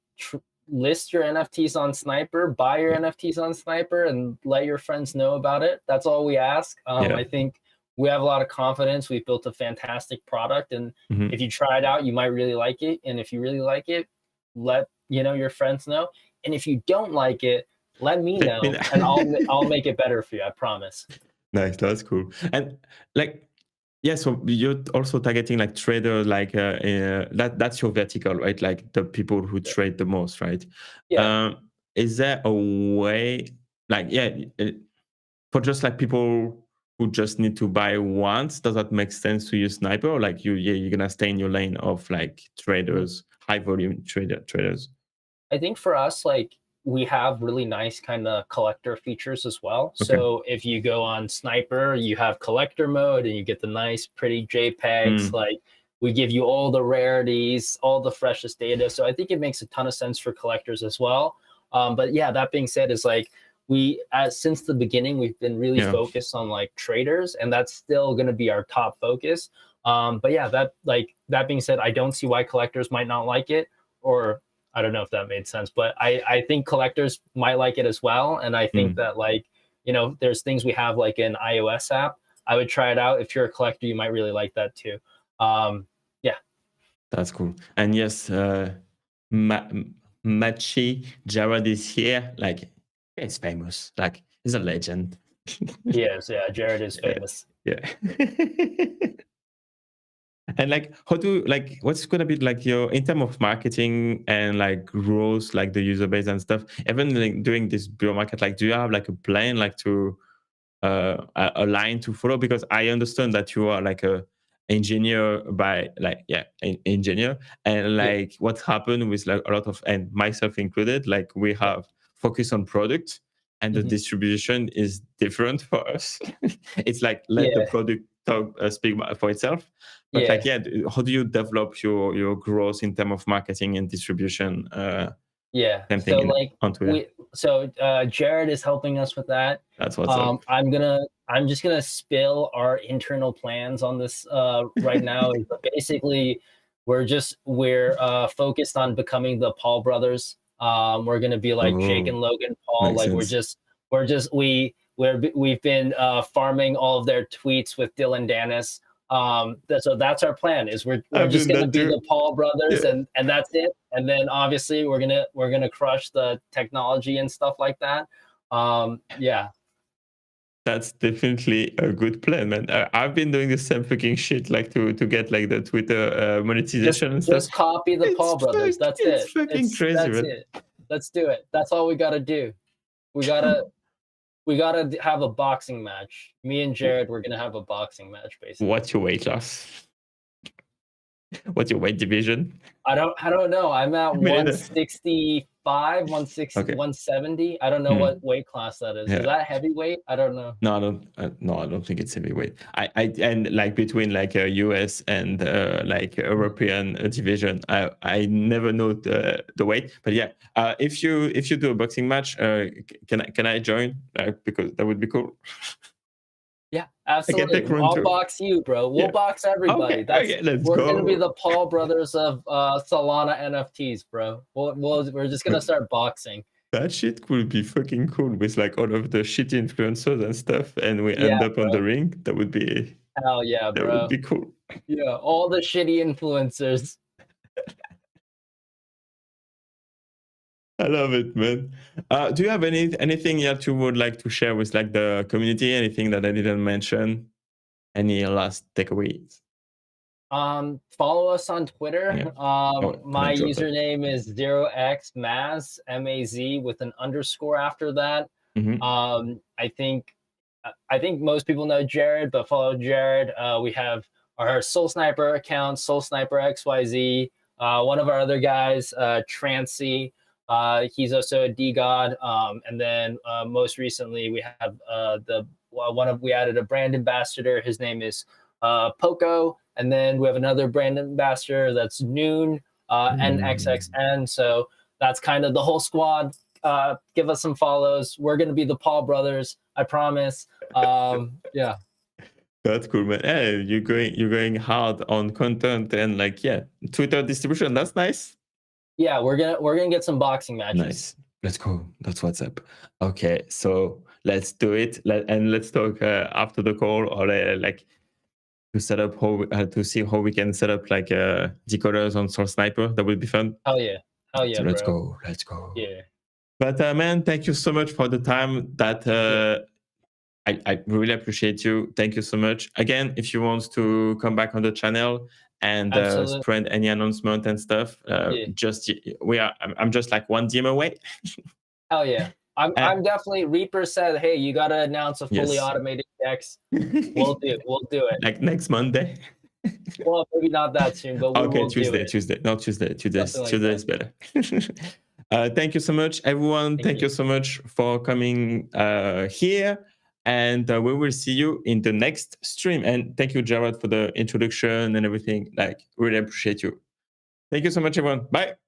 list your NFTs on Sniper, buy your NFTs on Sniper, and let your friends know about it. That's all we ask. I think we have a lot of confidence. We've built a fantastic product, and if you try it out, you might really like it. And if you really like it, let your friends know. And if you don't like it, let me know, and I'll make it better for you. I promise. Nice, that's cool. And like, so you're also targeting like traders, like that's your vertical, right? Like the people who trade the most, right? Yeah. Is there a way, like, for just like people who just need to buy once, does that make sense to use Sniper, or like you're gonna stay in your lane of like traders, high volume traders? I think for us, like we have really nice kind of collector features as well. Okay. So if you go on Sniper, you have collector mode and you get the nice, pretty JPEGs. Like We give you all the rarities, all the freshest data. So I think it makes a ton of sense for collectors as well. But yeah, that being said, is like since the beginning, we've been really focused on like traders, and that's still going to be our top focus. But yeah, that being said, I don't see why collectors might not like it, or I don't know if that made sense, but I think collectors might like it as well. And I think that like, there's things we have like an iOS app. I would try it out. If you're a collector, you might really like that too. Yeah. That's cool. And yes, Machi Jared is here. Like, he's famous. Like, he's a legend. Yes, yeah. Jared is famous. Yeah. And like, what's gonna be like your in terms of marketing and like growth, like the user base and stuff? Even like doing this bear market, like, do you have like a plan, like to a line to follow? Because I understand that you are like a engineer by like engineer, and like what happened with like a lot of, and myself included, like we have focus on product, and the distribution is different for us. It's like let the product talk, speak for itself. But like how do you develop your growth in terms of marketing and distribution? Same thing So like on Twitter. Jared is helping us with that. That's what's up. I'm just gonna spill our internal plans on this right now. Basically, we're focused on becoming the Paul brothers. We're gonna be like Jake and Logan Paul. Makes Like sense. we've been farming all of their tweets with Dylan Dennis. So that's our plan. Is we're just gonna be the Paul brothers, and that's it. And then obviously we're gonna crush the technology and stuff like that. Yeah. That's definitely a good plan, man. I've been doing the same fucking shit, like to get like the Twitter monetization and stuff. Just copy the Paul brothers. That's it. It's fucking crazy, that's man. it. Let's do it. That's all we gotta do. We gotta have a boxing match. Me and Jared, we're gonna have a boxing match, basically. What's your weight class? What's your weight division? I don't know. I'm at 165, 160, 170. I don't know what weight class that is. Is that heavyweight? I don't know. No, I don't think it's heavyweight. And like between like a US and like European division, I never know the weight. But yeah, if you do a boxing match, can I join? Because that would be cool. Yeah, absolutely. I'll box you, bro. We'll box everybody. We're gonna be the Paul brothers of Solana NFTs, bro. We're just gonna start boxing. That shit could be fucking cool with like all of the shit influencers and stuff, and we end up on the ring. That would be hell yeah, bro. That would be cool. Yeah, all the shitty influencers. I love it, man. Do you have anything that you would like to share with like the community? Anything that I didn't mention? Any last takeaways? Follow us on Twitter. My username is 0xmaz, MAZ, with an underscore after that. I think most people know Jared, but follow Jared. We have our Soul Sniper account, Soul Sniper XYZ. One of our other guys, Trancy. He's also a DGod. And then most recently we have we added a brand ambassador. His name is Poco. And then we have another brand ambassador that's Noon, NXXN. So that's kind of the whole squad. Give us some follows. We're gonna be the Paul brothers, I promise. Yeah. That's cool, man. Hey, you're going hard on content and like Twitter distribution. That's nice. Yeah, we're gonna get some boxing matches. Nice. Let's go. That's what's up. Okay, so let's do it. Let's talk after the call, or like to set up to see how we can set up like decoders on Soul Sniper. That would be fun. Hell yeah. So let's go. Yeah. But man, thank you so much for the time. That I really appreciate you. Thank you so much. Again, if you want to come back on the channel and spread any announcement and stuff, I'm just like one DM away. Hell yeah. I'm definitely, Reaper said, hey, you got to announce a fully automated DEX. We'll do it. Like next Monday. Well, maybe not that soon, but Tuesday. No, Tuesday. Tuesday is better. Thank you so much, everyone. Thank you so much for coming here. And we will see you in the next stream. And thank you, Jared, for the introduction and everything. Like, really appreciate you. Thank you so much, everyone. Bye.